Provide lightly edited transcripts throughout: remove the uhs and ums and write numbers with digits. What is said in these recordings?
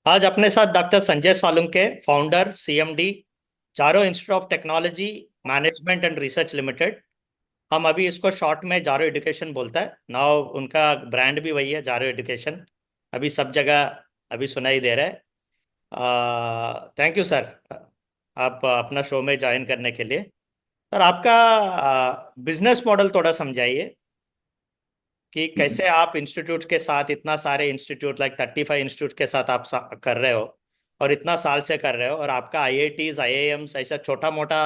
आज अपने साथ doctor Sanjay Salunke, founder CMD, Jaro institute of technology management and research limited. हम अभी इसको शॉर्ट में जारो एजुकेशन बोलता है नाउ। उनका ब्रांड भी वही है, जारो एजुकेशन। अभी सब जगह अभी सुनाई दे रहा है। थैंक यू सर, आप अपना शो में ज्वाइन करने के लिए। सर, आपका बिजनेस मॉडल थोड़ा समझाइए कि हम्म। कैसे आप इंस्टीट्यूट के साथ, इतना सारे इंस्टीट्यूट लाइक 35 इंस्टीट्यूट के साथ आप कर रहे हो, और इतना साल से कर रहे हो, और आपका आईआईटीज आईआईएम्स ऐसा छोटा मोटा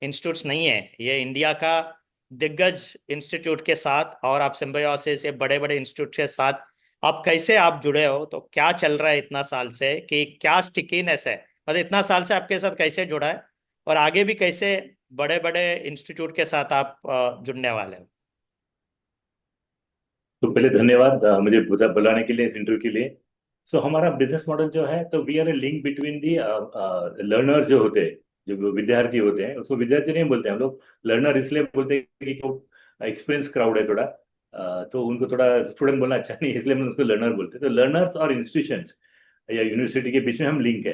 इंस्टीट्यूट्स नहीं है, ये इंडिया का दिग्गज इंस्टीट्यूट के साथ, और आप सिम्बायोसिस ये बड़े बड़े इंस्टीट्यूट के साथ आप कैसे आप जुड़े हो, तो क्या चल रहा है इतना साल से, कि क्या स्टिकीनेस है, मतलब इतना साल से आपके साथ कैसे जुड़ा है, और आगे भी कैसे बड़े बड़े इंस्टीट्यूट के साथ आप जुड़ने वाले हो। तो पहले धन्यवाद मुझे बुलाने के लिए इस इंटरव्यू के लिए। सो हमारा बिजनेस मॉडल जो है, तो we are a link between the learner जो होते हैं, जो विद्यार्थी होते हैं उसको विद्यार्थी नहीं बोलते हैं हम लोग। लर्नर इसलिए बोलते हैं कि तो एक्सपीरियंस क्राउड है थोड़ा, तो उनको थोड़ा स्टूडेंट बोलना अच्छा नहीं है, इसलिए हम उसको लर्नर बोलते हैं। तो लर्नर्स और इंस्टीट्यूशंस या यूनिवर्सिटी के बीच में हम लिंक है।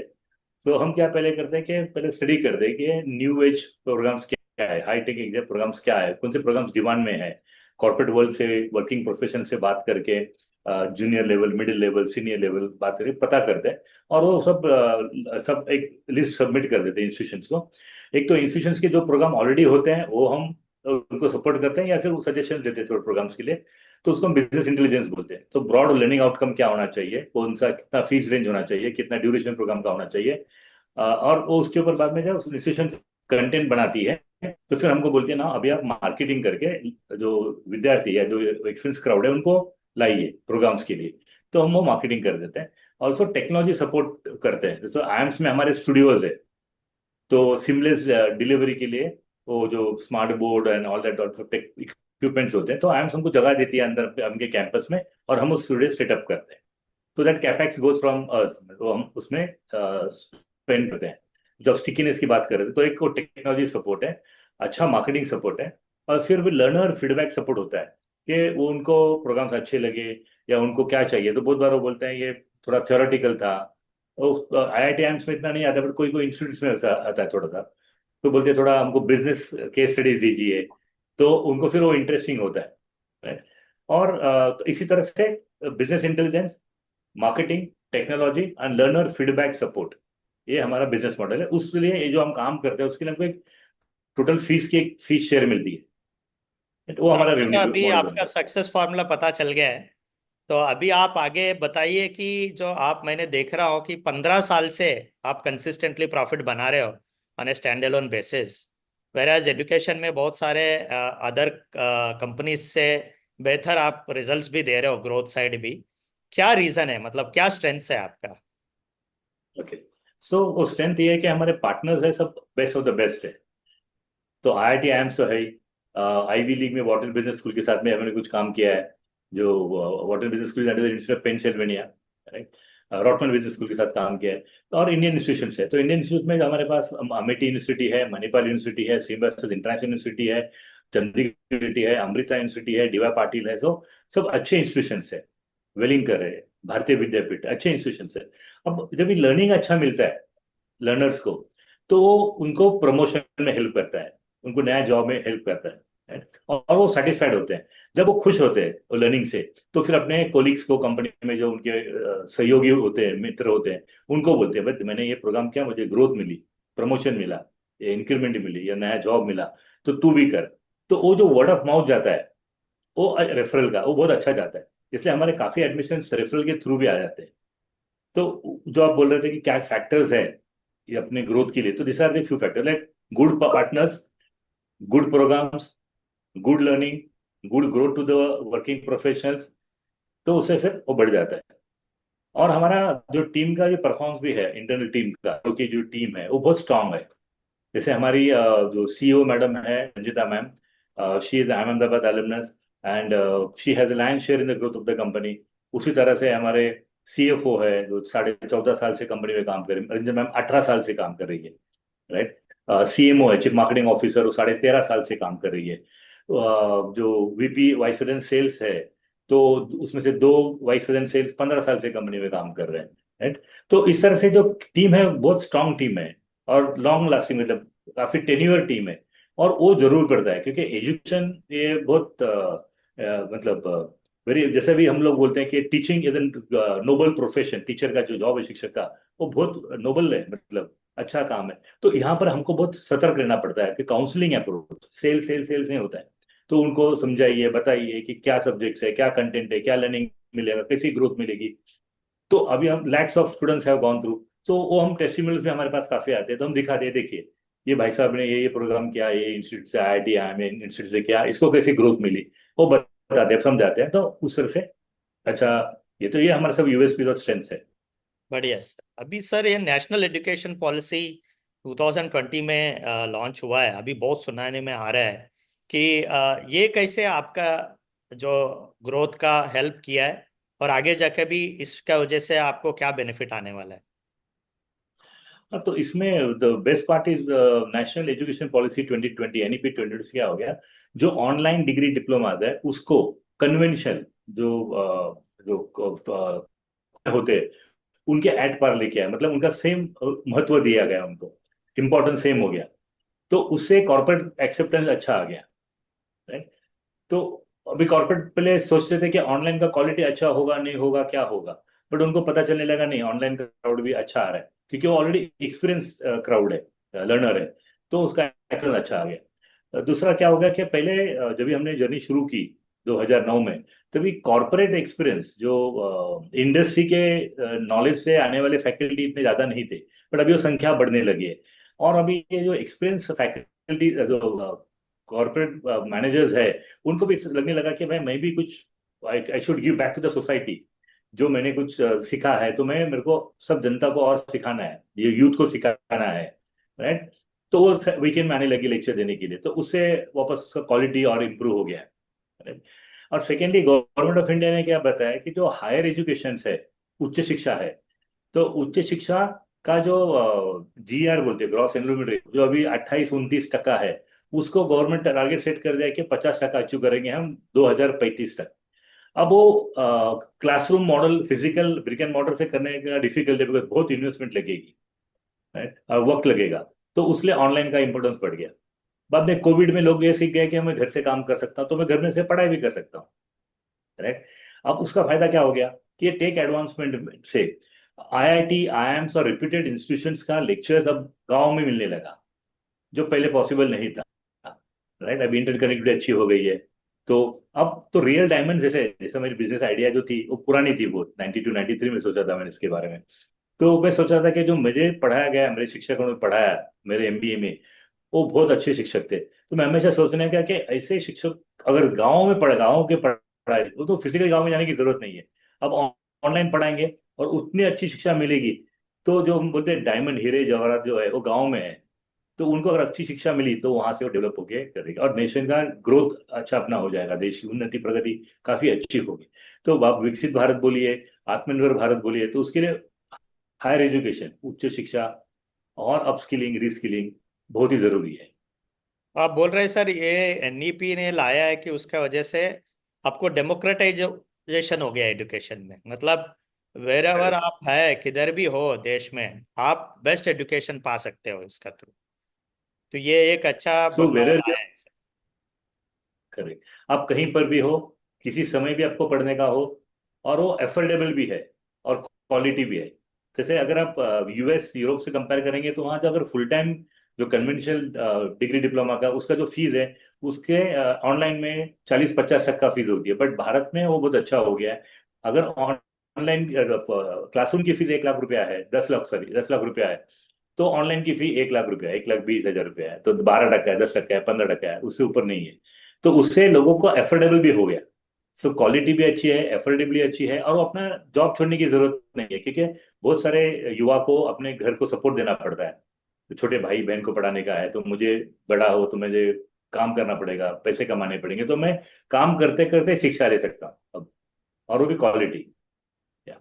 तो हम क्या पहले करते हैं कि पहले स्टडी करते हैं कि न्यू एज प्रोग्राम्स क्या है, हाई टेक एग्जाम प्रोग्राम्स क्या है, कौन से प्रोग्राम्स डिमांड में है। कॉर्पोरेट वर्ल्ड से, वर्किंग प्रोफेशन से बात करके junior level, middle level, senior level बात करके पता करते हैं। और वो सब एक लिस्ट सबमिट कर देते हैं इंस्टीट्यूशंस को। एक तो इंस्टीट्यूशंस के जो प्रोग्राम ऑलरेडी होते हैं वो हम उनको सपोर्ट करते हैं, या फिर वो सजेशन देते हैं थोड़े प्रोग्राम्स के लिए। तो उसको हम बिजनेस इंटेलिजेंस बोलते हैं। तो ब्रॉड लर्निंग आउटकम क्या होना चाहिए, कौन सा कितना फीस रेंज होना चाहिए, कितना ड्यूरेशन प्रोग्राम का होना चाहिए, और वो उसके ऊपर बाद में जब इंस्टीट्यूशन कंटेंट बनाती है, तो फिर हमको बोलती है ना अभी आप मार्केटिंग करके जो विद्यार्थी है, जो एक्सपीरियंस क्राउड है, उनको लाइए प्रोग्राम्स के लिए। तो हम वो मार्केटिंग कर देते हैं। ऑल्सो टेक्नोलॉजी सपोर्ट करते हैं। जैसे आईएम्स में हमारे स्टूडियोज है, तो सिमलेस डिलीवरी के लिए वो जो smart board and all that equipments होते हैं, तो आईएम्स हमको जगह देती है अंदर उनके कैंपस में, और हम उस स्टूडियो सेटअप करते हैं। तो that capex goes from us, तो हम उसमें स्पेंड करते हैं। जब स्टिकीनेस की बात कर रहे थे, तो एक को टेक्नोलॉजी सपोर्ट है, अच्छा मार्केटिंग सपोर्ट है, और फिर भी लर्नर फीडबैक सपोर्ट होता है कि वो उनको प्रोग्राम्स अच्छे लगे या उनको क्या चाहिए। तो बहुत बार वो बोलते हैं ये थोड़ा थियोरेटिकल था, आईआईटी एम्स में इतना नहीं आता, बट कोई कोई इंस्टीट्यूट में ऐसा आता है थोड़ा सा। तो बोलते हैं थोड़ा हमको बिजनेस केस स्टडीज दीजिए, तो उनको फिर वो इंटरेस्टिंग होता है, right? और तो इसी तरह से business intelligence, marketing, technology and learner feedback support, ये हमारा बिजनेस मॉडल है। उसके लिए ये जो हम काम करते हैं उसके लिए हमको एक टोटल फीस की एक फीस शेयर मिलती है, तो वो सर, हमारा मुझे तो रेवेन्यू अभी मॉडल बन आपका गया। सक्सेस फार्मूला पता चल गया है। तो अभी आप आगे बताइए कि जो आप, मैंने देख रहा हूँ कि 15 साल से आप कंसिस्टेंटली प्रॉफिट बना रहे हो on a stand alone basis, whereas education में बहुत सारे अदर कंपनीज से बेहतर आप रिजल्ट्स भी दे रहे हो, ग्रोथ साइड भी। क्या रीजन है, मतलब क्या स्ट्रेंथ है आपका। ओके। सो वो स्ट्रेंथ ये है कि हमारे पार्टनर्स है सब बेस्ट ऑफ द बेस्ट है। तो आईआईटी एम्स तो है ही, आईवी लीग में वाटर बिजनेस स्कूल के साथ में हमने कुछ काम किया है, जो वाटर business school institute of Pennsylvania, right. Rotman business school के साथ काम किया है। तो और इंडियन इंस्टीट्यूशन है, तो इंडियन इंस्टीट्यूट में हमारे पास अमेठी यूनिवर्सिटी है, मणिपाल यूनिवर्सिटी है, सिम्बायोसिस इंटरनेशनल यूनिवर्सिटी है, चंडीगढ़ यूनिवर्सिटी है, अमृता यूनिवर्सिटी है, डीवाई पाटिल है। सो सब अच्छे इंस्टीट्यूशन है, वेलिंग कर रहे हैं, भारतीय विद्यापीठ अच्छे इंस्टीट्यूशन है। अब जब ये लर्निंग अच्छा मिलता है लर्नर्स को, तो वो उनको प्रमोशन में हेल्प करता है, उनको नया जॉब में हेल्प करता है, right? और वो सेटिस्फाइड होते हैं। जब वो खुश होते हैं लर्निंग से, तो फिर अपने कोलिग्स को, कंपनी में जो उनके सहयोगी होते हैं, मित्र होते हैं, उनको बोलते हैं भाई मैंने ये प्रोग्राम किया, मुझे ग्रोथ मिली, प्रमोशन मिला, इंक्रीमेंट मिली, या नया जॉब मिला, तो तू भी कर। तो वो जो वर्ड ऑफ माउथ जाता है, वो रेफरल का वो बहुत अच्छा जाता है। इसलिए हमारे काफी एडमिशन रेफरल के थ्रू भी आ जाते हैं। तो जो आप बोल रहे थे कि क्या फैक्टर्स है ये अपने ग्रोथ के लिए, तो this are the few factor, like good partners, good programs, good learning, good growth to the working professionals, तो उससे फिर वो बढ़ जाता है। और हमारा जो टीम का जो परफॉर्मेंस भी है, इंटरनल टीम का, क्योंकि जो टीम है वो बहुत स्ट्रांग है। जैसे हमारी जो सीईओ मैडम है Ranjita ma'am, she is Ahmedabad alumnus, and she has a lion share in the growth of the company. उसी तरह से हमारे सीएफओ है जो 14.5 साल से कंपनी में काम कर रही है, रंजिता मैम 18 साल से काम कर रही है, राइट। सीएमओ है, चीफ मार्केटिंग ऑफिसर, वो 13.5 साल से काम कर रही है। जो वीपी वाइस प्रेसिडेंट सेल्स है, तो उसमें से 2 वाइस प्रेसिडेंट सेल्स 15 साल से कंपनी में काम कर रहे हैं, राइट। तो इस तरह से जो टीम है बहुत स्ट्रांग टीम है और लॉन्ग लास्टिंग, मतलब काफी टेन्योर टीम है। और वो जरूर पड़ता है क्योंकि एजुकेशन ये बहुत मतलब वेरी, जैसे भी हम लोग बोलते हैं कि teaching is noble profession, teacher का जो जॉब है शिक्षक का वो बहुत नोबल है, मतलब अच्छा काम है। तो यहाँ पर हमको बहुत सतर्क रहना पड़ता है कि काउंसलिंग अप्रोच, सेल्स नहीं होता है। तो उनको समझाइए, बताइए कि क्या सब्जेक्ट्स है, क्या कंटेंट है, क्या लर्निंग मिलेगा, कैसी ग्रोथ मिलेगी। तो अभी हम lakhs of students have gone through, तो वो हम टेस्टिमोनियल्स भी हमारे पास काफी आते हैं, तो हम दिखाते हैं, देखिए ये भाई साहब ने ये प्रोग्राम किया, ये इंस्टीट्यूट से IIT आया, में इंस्टीट्यूट से किया, इसको कैसी ग्रोथ मिली, वो बताते हैं, समझाते हैं। तो उस तरह से अच्छा, ये हमारा सब यूएसपी और स्ट्रेंथ है। बढ़िया सर। अभी सर ये नेशनल एजुकेशन पॉलिसी 2020 में लॉन्च हुआ है, अभी बहुत सुनाने में आ रहा है कि ये कैसे आपका जो ग्रोथ का हेल्प किया है, और आगे जाके भी इसका वजह से आपको क्या बेनिफिट आने वाला है। हाँ, तो इसमें the best part is national education policy 2020, NEP 2020 क्या हो गया, जो ऑनलाइन डिग्री डिप्लोमा है उसको कन्वेंशनल जो होते हैं उनके एट पार लेके आया, मतलब उनका सेम महत्व दिया गया उनको, इम्पोर्टेंस सेम हो गया। तो उससे कॉर्पोरेट एक्सेप्टेंस अच्छा आ गया, राइट। तो अभी कॉर्पोरेट पहले सोचते थे कि ऑनलाइन का क्वालिटी अच्छा होगा नहीं होगा क्या होगा, बट उनको पता चलने लगा नहीं, ऑनलाइन का क्राउड भी अच्छा आ रहा है क्योंकि वो ऑलरेडी एक्सपीरियंस क्राउड है, लर्नर है। तो उसका एक्सेंस अच्छा आ गया। दूसरा क्या हो गया कि पहले जब भी हमने जर्नी शुरू की 2009 में, तभी कॉर्पोरेट एक्सपीरियंस जो इंडस्ट्री के नॉलेज से आने वाले फैकल्टी इतने ज्यादा नहीं थे, बट अभी वो संख्या बढ़ने लगी है। और अभी ये जो एक्सपीरियंस फैकल्टी जो कॉर्पोरेट मैनेजर्स है, उनको भी लगने लगा कि भाई मैं भी कुछ, I should give back to the society. जो मैंने कुछ सीखा है तो मैं, मेरे को सब जनता को और सिखाना है, ये यूथ को सिखाना है, राइट। तो वो वीकेंड में आने लगी लेक्चर देने के लिए, तो उससे वापस उसका क्वालिटी और इम्प्रूव हो गया है, right? और सेकेंडली गवर्नमेंट ऑफ इंडिया ने क्या बताया कि जो हायर एजुकेशन है, उच्च शिक्षा है, तो उच्च शिक्षा का जो GR बोलते हैं, ग्रॉस एनरोलमेंट रेट, जो अभी 28-29% है, उसको गवर्नमेंट टारगेट सेट कर दिया है कि 50% अचीव करेंगे हम 2035 तक। अब वो classroom model physical brick and model से करने का डिफिकल्ट है, बिकॉज बहुत इन्वेस्टमेंट लगेगी, राइट, और वक्त लगेगा। तो उसलिए ऑनलाइन का इंपॉर्टेंस बढ़ गया। बाद में कोविड में लोग ये सीख गए कि मैं घर से काम कर सकता हूँ, तो मैं घर में से पढ़ाई भी कर सकता हूँ, राइट। अब उसका फायदा क्या हो गया कि टेक एडवांसमेंट से IIT IIMs और रिप्यूटेड इंस्टीट्यूशंस का लेक्चर्स अब गांव में मिलने लगा, जो पहले पॉसिबल नहीं था, राइट। अभी इंटरकनेक्टिविटी अच्छी हो गई है। तो अब तो रियल डायमंड, जैसे जैसे मेरी बिजनेस आइडिया जो थी वो पुरानी थी, वो 92-93 में सोचा था मैंने इसके बारे में। तो मैं सोचा था कि जो मुझे पढ़ाया गया, मेरे शिक्षकों ने पढ़ाया मेरे MBA में, वो बहुत अच्छे शिक्षक थे। तो मैं हमेशा सोचने का कि ऐसे शिक्षक अगर गाँव में पढ़े, गाँव के पढ़ाए, वो तो फिजिकली गाँव में जाने की जरूरत नहीं है, अब ऑनलाइन पढ़ाएंगे और उतनी अच्छी शिक्षा मिलेगी। तो जो हम बोलते हैं डायमंड, हीरे जवाहरात जो है वो गाँव में है, तो उनको अगर अच्छी शिक्षा मिली तो वहां से वो डेवलप होके करेगा और नेशन का ग्रोथ अच्छा अपना हो जाएगा, देश की उन्नति प्रगति काफी अच्छी होगी। तो आप विकसित भारत बोलिए, आत्मनिर्भर भारत बोलिए, तो उसके लिए हायर एजुकेशन, उच्च शिक्षा और अपस्किलिंग रिस्किलिंग बहुत ही जरूरी है। आप बोल रहे हैं सर ये NEP ने लाया है कि उसका वजह से आपको डेमोक्रेटाइजेशन हो गया एजुकेशन में, मतलब वेर एवर करेक्ट। आप है किधर भी हो देश में, आप बेस्ट एजुकेशन पा सकते हो इसका थ्रू। तो ये एक अच्छा सो बदलाव वेर, लाया है सर। करेक्ट, आप कहीं पर भी हो, किसी समय भी आपको पढ़ने का हो, और वो एफोर्डेबल भी है और क्वालिटी भी है। जैसे अगर आप US यूरोप से कंपेयर करेंगे, तो वहाँ जो अगर फुल टाइम जो कन्वेंशनल डिग्री डिप्लोमा का उसका जो फीस है, उसके ऑनलाइन में 40-50 तक का फीस होती है, बट भारत में वो बहुत अच्छा हो गया है। अगर ऑनलाइन क्लासरूम की फीस 1 लाख रुपया है, 10 लाख, सॉरी 10 लाख रुपया है, तो ऑनलाइन की फी 1 लाख रुपया, 1,20,000 रुपया है, तो 12% है, 10% है, 15% है, उससे ऊपर नहीं है। तो उससे लोगों को एफोर्डेबल भी हो गया। सो क्वालिटी भी अच्छी है, एफोर्डेबली अच्छी है, और वो अपना जॉब छोड़ने की जरूरत नहीं है, क्योंकि बहुत सारे युवा को अपने घर को सपोर्ट देना पड़ता है। तो छोटे भाई बहन को पढ़ाने का है, तो मुझे बड़ा हो तो मुझे काम करना पड़ेगा, पैसे कमाने पड़ेंगे, तो मैं काम करते करते शिक्षा ले सकता हूँ अब, और वो भी क्वालिटी।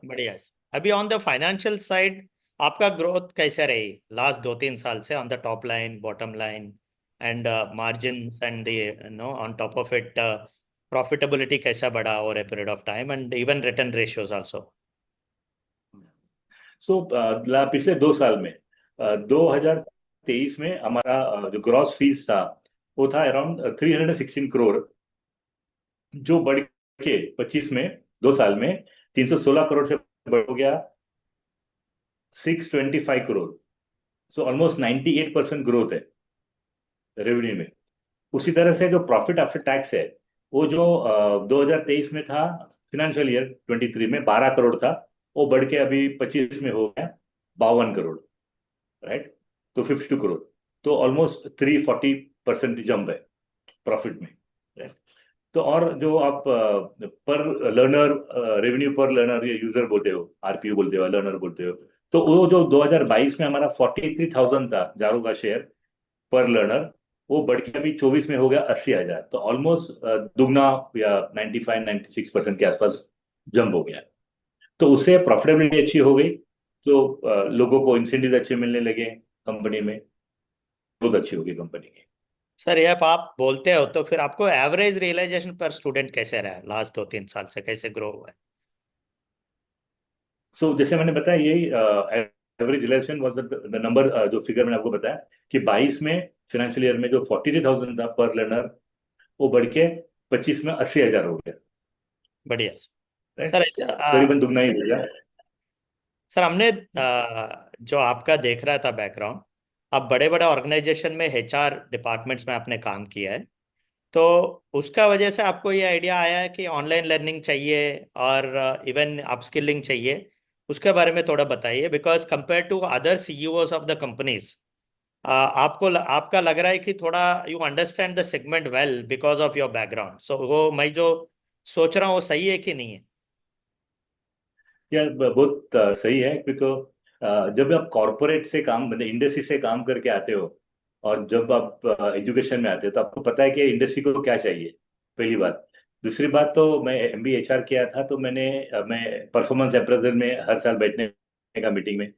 बढ़िया सर। अभी ऑन द फाइनेंशियल साइड आपका ग्रोथ कैसे रही लास्ट 2-3 साल से, on the top line, bottom line, and margins, and no on top of it profitability कैसा बढ़ा over a period of time, and even return ratios also. So पिछले 2 साल में 2023 में हमारा जो ग्रॉस फीस था वो था अराउंड 316 करोड़, जो बढ़ के 25 में, 2 साल में 316 करोड़ से बढ़ हो गया 625 करोड़। सो ऑलमोस्ट 98% ग्रोथ है रेवेन्यू में। उसी तरह से जो प्रॉफिट आफ्टर टैक्स है, वो जो 2023 में था, फाइनेंशियल ईयर 23 में 12 करोड़ था, वो बढ़ के अभी 25 में हो गया 52 करोड़, राइट। तो 52 करोड़, तो ऑलमोस्ट 340% जंप है प्रॉफिट में, right? तो और जो आप पर लर्नर, रेवेन्यू पर लर्नर या यूजर बोलते हो, आरपीयू बोलते हो, लर्नर बोलते हो, तो वो जो 2022 में हमारा 43,000 था जारो का शेयर पर लर्नर, वो बढ़ के अभी 24 में हो गया 80,000। तो ऑलमोस्ट दुगना या 95-96% के आसपास जंप हो गया। तो उससे प्रॉफिटेबिलिटी अच्छी हो गई, तो लोगों को इंसेंटिव अच्छे मिलने लगे कंपनी में, बहुत अच्छी होगी कंपनी की। सर ये आप बोलते हो तो फिर आपको एवरेज रियलाइजेशन पर स्टूडेंट कैसे रहा है लास्ट 2-3 साल से, कैसे ग्रो हुआ है? सो जैसे मैंने बताया, यही average relation was the number, जो फिगर मैंने आपको बताया कि 22 में फाइनेंशियल ईयर में जो 43,000 था पर लर्नर, वो बढ़ के 25 में 80,000 हो गया, बढ़िया राइट। सर। करीबन दुगना ही हो गया। सर हमने जो आपका देख रहा था बैकग्राउंड, आप बड़े बड़े ऑर्गेनाइजेशन में एचआर डिपार्टमेंट्स में आपने काम किया है, तो उसका वजह से आपको ये आइडिया आया है कि ऑनलाइन लर्निंग चाहिए और इवन अपस्किलिंग चाहिए। उसके बारे में थोड़ा बताइए, because compare to other CEOs of the companies, आपका लग रहा है कि थोड़ा you understand the segment well because of your background. So वो मैं जो सोच रहा हूँ वो सही है कि नहीं है? यार बहुत सही है, क्योंकि जब आप कॉरपोरेट से काम, मतलब इंडस्ट्री से काम करके आते हो, और जब आप एजुकेशन में आते हो, तो आपको पता है कि इंडस्ट्री को क्या चाहिए, पहली बात। दूसरी बात, तो मैं एमबी एचआर किया था, तो मैं परफॉर्मेंस अप्रेजल में हर साल बैठने का मीटिंग में,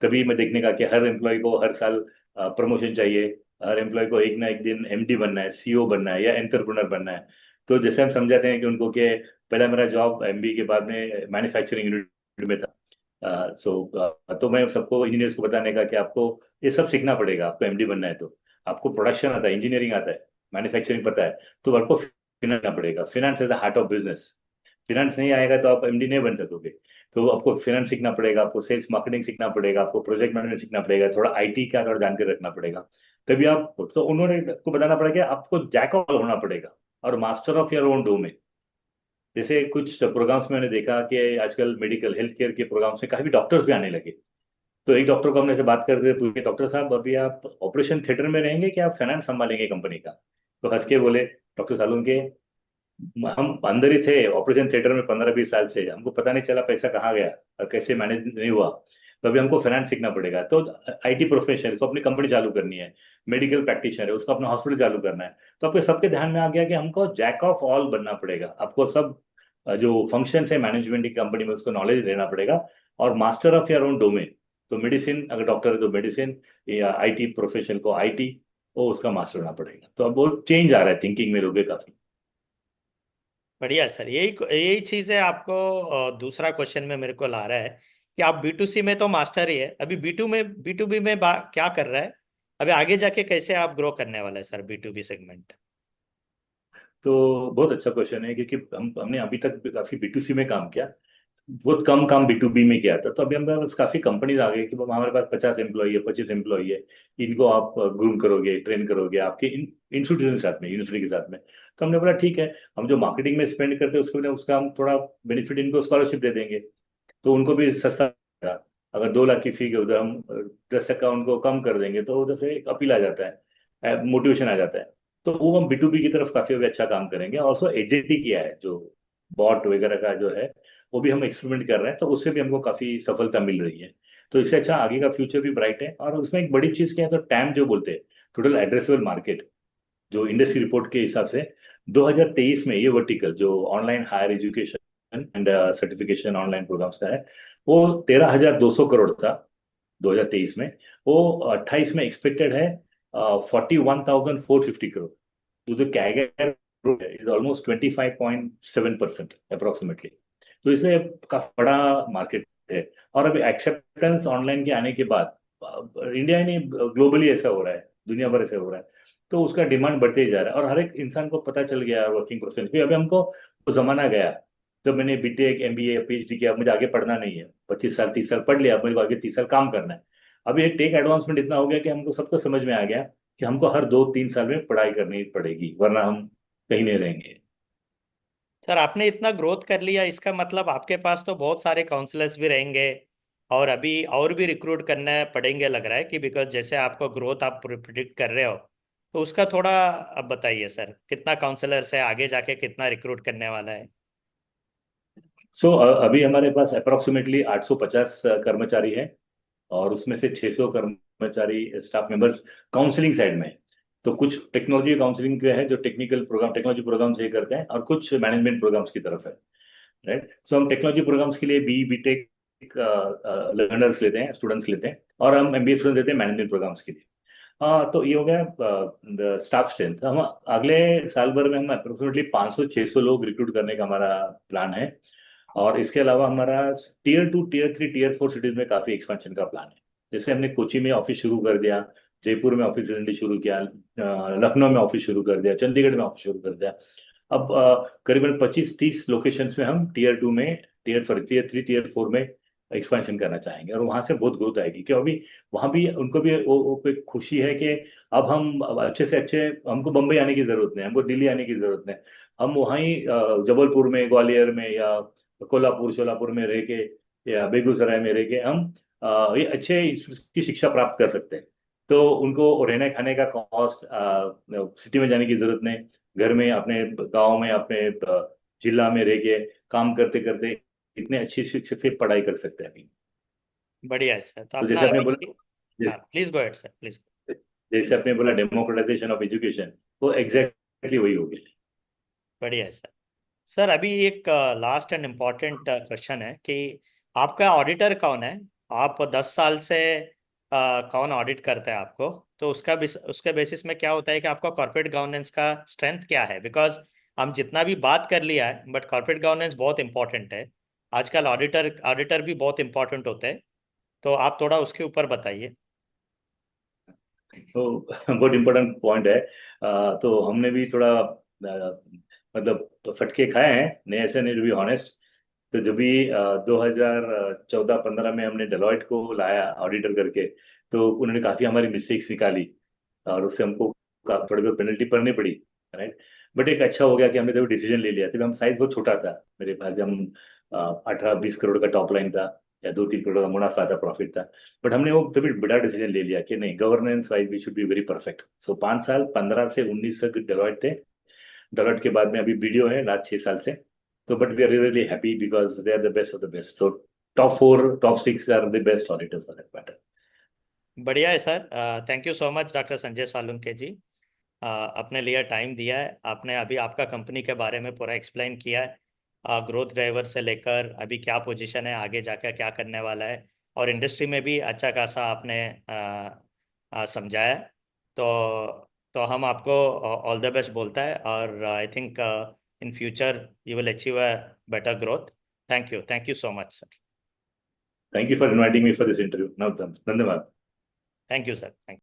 तभी मैं देखने का कि हर एम्प्लॉय को हर साल प्रमोशन चाहिए, हर एम्प्लॉय को एक ना एक दिन एमडी बनना है, सीईओ बनना है या एंटरप्रेन्योर बनना है। तो जैसे हम समझाते हैं कि उनको कि पहला मेरा जॉब एमबी के बाद में मैन्युफैक्चरिंग यूनिट में था, तो मैं सबको, इंजीनियर्स को बताने का कि आपको ये सब सीखना पड़ेगा, आपको एमडी बनना है तो आपको प्रोडक्शन आता है, इंजीनियरिंग आता है, मैन्युफैक्चरिंग पता है, तो आपको फिनांस करना पड़ेगा। Finance is the heart of business. Finance नहीं आएगा तो आप एमडी नहीं बन सकोगे। तो आपको फिनांस सीखना पड़ेगा, आपको सेल्स मार्केटिंग सीखना पड़ेगा, आपको प्रोजेक्ट मैनेजमेंट सीखना पड़ेगा, थोड़ा आईटी का थोड़ा जानकारी रखना पड़ेगा। तभी आप, तो उन्होंने आपको बताना पड़ेगा कि आपको जैक ऑफ ऑल होना पड़ेगा और master of your own domain. जैसे कुछ प्रोग्राम्स में मैंने देखा कि आजकल मेडिकल हेल्थ केयर के प्रोग्राम्स में काफी डॉक्टर्स भी आने लगे। तो एक डॉक्टर को हमने से बात करते थे, पूछे, डॉक्टर साहब अभी आप ऑपरेशन थिएटर में रहेंगे कि आप फाइनेंस संभालेंगे कंपनी का? तो हंस के बोले डॉक्टर सालून के, हम अंदर ही थे ऑपरेशन थिएटर में 15-20 साल से, हमको पता नहीं चला पैसा कहाँ गया और कैसे मैनेज नहीं हुआ। तो अभी हमको फाइनेंस सीखना पड़ेगा। तो आईटी प्रोफेशनल उसको अपनी कंपनी चालू करनी है, मेडिकल प्रैक्टिशनर है उसको अपना हॉस्पिटल चालू करना है, तो आपके सबके ध्यान में आ गया कि हमको जैक ऑफ ऑल बनना पड़ेगा। आपको सब जो फंक्शन है मैनेजमेंट की कंपनी में, उसको नॉलेज लेना पड़ेगा, और master of your own domain. तो मेडिसिन अगर डॉक्टर है तो मेडिसिन, या आईटी प्रोफेशन को आईटी, वो उसका मास्टर होना पड़ेगा। तो अब वो चेंज आ रहा है थिंकिंग में लोगों के काफी। बढ़िया सर, यही यही चीज़ है आपको। दूसरा क्वेश्चन में मेरे को ला रहा है कि आप बी टू सी में तो मास्टर ही है, अभी बी टू बी में क्या कर रहा है? अभी आगे जाके कैसे आप ग्रो करने वाला है sir B to B segment? तो बहुत अच्छा क्वेश्चन है, क्योंकि हमने अभी तक काफी B2C में काम किया, बहुत कम काम B2B में किया था। तो अभी हमारे पास काफी कंपनीज आ गई कि हमारे पास 50 एम्प्लॉय है, 25 एम्प्लॉय है, इनको आप ग्रूम करोगे, ट्रेन करोगे आपके इंस्टीट्यूशन के साथ में, यूनिवर्सिटी के साथ में। तो हमने बोला ठीक है, हम जो मार्केटिंग में स्पेंड करते हैं उसको, उसका हम थोड़ा बेनिफिट इनको स्कॉलरशिप दे देंगे, तो उनको भी सस्ता रहेगा। अगर 2 लाख की फी के उधर हम 10% उनको कम कर देंगे, तो उधर से एक अपील आ जाता है, मोटिवेशन आ जाता है। तो वो हम B2B की तरफ काफी अभी अच्छा काम करेंगे। ऑल्सो एजेंटी किया है, जो बॉट वगैरह का जो है, वो भी हम एक्सपेरिमेंट कर रहे हैं, तो उससे भी हमको काफी सफलता मिल रही है। तो इससे अच्छा आगे का फ्यूचर भी ब्राइट है। और उसमें एक बड़ी चीज क्या है, तो टैम जो बोलते हैं, टोटल एड्रेसेबल मार्केट, जो इंडस्ट्री रिपोर्ट के हिसाब से 2023 में ये वर्टिकल जो online higher education and certification online programs का है, वो 13,200 करोड़ था 2023 में। वो 28 में एक्सपेक्टेड है 41,450 करोड़। तो जो कैगर इज ऑलमोस्ट 25.7% अप्रोक्सीमेटली। तो इसलिए काफी बड़ा मार्केट है। और अभी एक्सेप्टेंस ऑनलाइन के आने के बाद इंडिया ही नहीं, ग्लोबली ऐसा हो रहा है, दुनिया भर ऐसा हो रहा है। तो उसका डिमांड बढ़ते ही जा रहा है और हर एक इंसान को पता चल गया वर्किंग प्रोफेशन भी। अभी हमको वो जमाना गया जब मैंने बीटेक एमबीए पीएचडी किया, मुझे आगे पढ़ना नहीं है, 25 साल 30 साल पढ़ लिया, अब मेरे को आगे 30 साल काम करना है। अभी एक टेक एडवांसमेंट इतना हो गया कि हमको सबको समझ में आ गया कि हमको हर 2-3 साल में पढ़ाई करनी पड़ेगी, वरना हम कहीं नहीं रहेंगे। सर आपने इतना ग्रोथ कर लिया, इसका मतलब आपके पास तो बहुत सारे काउंसलर्स भी रहेंगे और अभी और भी रिक्रूट करने पड़ेंगे लग रहा है कि, बिकॉज जैसे आपको ग्रोथ आप प्रिडिक्ट कर रहे हो, तो उसका थोड़ा अब बताइए सर, कितना काउंसलर्स है, आगे जाके कितना रिक्रूट करने वाला है। सो अभी हमारे पास अप्रोक्सीमेटली 850 कर्मचारी है, और उसमें से 600 कर्मचारी स्टाफ मेंबर्स काउंसलिंग साइड में है। तो कुछ टेक्नोलॉजी काउंसलिंग के है जो टेक्निकल प्रोग्राम टेक्नोलॉजी प्रोग्राम से करते हैं, और कुछ मैनेजमेंट प्रोग्राम्स की तरफ है। राइट, सो हम टेक्नोलॉजी प्रोग्राम्स के लिए बीटेक लर्नर्स लेते हैं, स्टूडेंट्स लेते हैं, और हम एमबीए स्टूडेंट देते हैं मैनेजमेंट प्रोग्राम्स के लिए। हाँ, तो ये हो गया स्टाफ स्ट्रेंथ। हम अगले साल भर में हम अप्रोक्सीमेटली 500-600 लोग रिक्रूट करने का हमारा प्लान है। और इसके अलावा हमारा टियर 2 टियर 3 टियर 4 सिटीज में काफी एक्सपेंशन का प्लान है। जैसे हमने कोची में ऑफिस शुरू कर दिया, जयपुर में ऑफिस रिसेंटली शुरू किया, लखनऊ में ऑफिस शुरू कर दिया, चंडीगढ़ में ऑफिस शुरू कर दिया। अब करीबन 25-30 लोकेशंस में हम टियर 2 में, टियर 3 टियर 4 में एक्सपेंशन करना चाहेंगे, और वहां से बहुत ग्रोथ आएगी। क्यों, अभी वहां भी उनको भी वो एक खुशी है कि अब हम अब अच्छे से अच्छे, हमको बम्बई आने की जरूरत नहीं, हमको दिल्ली आने की जरूरत नहीं। हम वहीं जबलपुर में, ग्वालियर में, या कोल्हापुर शोलापुर में रह के, या बेगूसराय में रह के हम ये अच्छे इंस्टीट्यूट की शिक्षा प्राप्त कर सकते हैं। तो उनको रहने खाने का कॉस्ट, सिटी में जाने की जरूरत नहीं, घर में अपने गांव में अपने जिला में रह के काम करते करते इतने अच्छी शिक्षक से पढ़ाई कर सकते हैं अभी। बढ़िया है सर, तो तो अपना जैसे आपने अभी, बोला, हाँ please go ahead sir please. जैसे आपने बोला डेमोक्रेटाइजेशन ऑफ एजुकेशन, वो एग्जैक्टली वही हो गया। बढ़िया है सर। सर अभी एक लास्ट एंड इम्पॉर्टेंट क्वेश्चन है कि आपका ऑडिटर कौन है। आप 10 साल से कौन ऑडिट करता है आपको, तो उसके बेसिस में क्या होता है कि आपका कॉर्पोरेट गवर्नेंस का स्ट्रेंथ क्या है, बिकॉज हम जितना भी बात कर लिया है बट कॉर्पोरेट गवर्नेंस बहुत इंपॉर्टेंट है। आजकल ऑडिटर ऑडिटर भी बहुत इंपॉर्टेंट होते हैं, तो आप थोड़ा उसके ऊपर बताइए। तो बहुत इम्पोर्टेंट पॉइंट है। तो हमने भी थोड़ा मतलब तो फटके खाए हैं, नहीं ऐसे नहीं, टू बी ऑनेस्ट। तो जब भी 2014-15 में हमने डेलॉयट को लाया ऑडिटर करके, तो उन्होंने काफी हमारी मिस्टेक्स निकाली, और उससे हमको थोड़ी बहुत पेनल्टी भरनी पड़ी। राइट, बट एक अच्छा हो गया कि हमने जब डिसीजन ले लिया, तभी हम साइज बहुत छोटा था, मेरे पास जब हम 18-20 करोड़ का टॉप लाइन था, या 2-3 करोड़ का मुनाफा था, प्रॉफिट था। बट हमने वो तभी बड़ा डिसीजन ले लिया कि नहीं, governance wise we should be very perfect. So 5 साल, 15 से 19 तक डेलॉयट थे। डेलॉयट के बाद में अभी वीडियो है लास्ट 6 साल से। तो but we are really happy because they are the best of the best. So top 4 top 6 are the best auditors for that matter. बढ़िया है sir. Thank you so much doctor Sanjay Salunke ji. अपने लिए time दिया है आपने, अभी आपका कंपनी के बारे में पूरा एक्सप्लेन किया है, ग्रोथ ड्राइवर से लेकर अभी क्या पोजीशन है, आगे जाकर क्या करने वाला है, और इंडस्ट्री में भी अच्छा खासा आपने समझाया। तो हम आपको ऑल द बेस्ट बोलता है, और I think in future you will achieve a better growth. Thank you so much sir. Thank you for inviting me for this interview. धन्यवाद। Thank you sir, thank